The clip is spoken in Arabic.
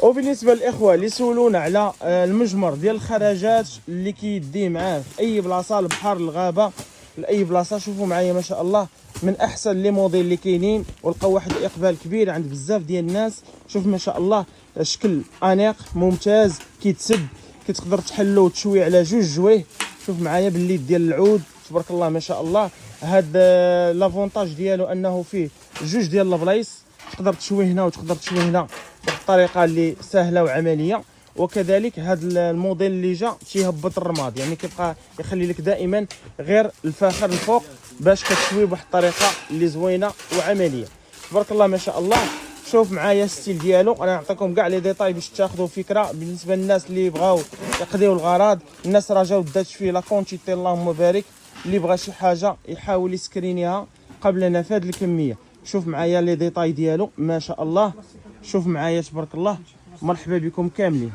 وبالنسبه للاخوه اللي سولونا على المجمر ديال الخرجات اللي كيديه معاه في اي بلاصه، البحر، الغابه، لاي بلاصه، شوفوا معايا ما شاء الله من احسن لي موديل اللي كاينين، ولقاو واحد الاقبال كبير عند بزاف ديال الناس. شوف ما شاء الله شكل انيق ممتاز كيتسد، كتقدر تحلو وتشوي على جوج جويه. شوف معايا بالليد ديال العود تبارك الله ما شاء الله. هاد لافونتاج ديالو انه فيه جوج ديال البلايص، تقدر تشوي هنا وتقدر تشوي هنا بواحد الطريقه اللي سهله وعمليه. وكذلك هذا الموديل اللي جا تيهبط الرماد، يعني كيبقى يخلي لك دائما غير الفاخر الفوق باش كتشوي بواحد الطريقه اللي زوينه وعمليه تبارك الله ما شاء الله. شوف معايا الستيل ديالو، انا نعطيكم كاع لي ديتاي باش تاخذوا فكره بالنسبه للناس اللي بغاو يقضيو الغرض. الناس راه جاو دات فيه لا كونتيتي اللهم بارك، اللي بغى شي حاجه يحاول يسكرينيها قبل نفاذ الكميه. شوف معايا لي ديتاي ديالو ما شاء الله، شوف معايا تبارك الله. مرحبا بكم كاملين.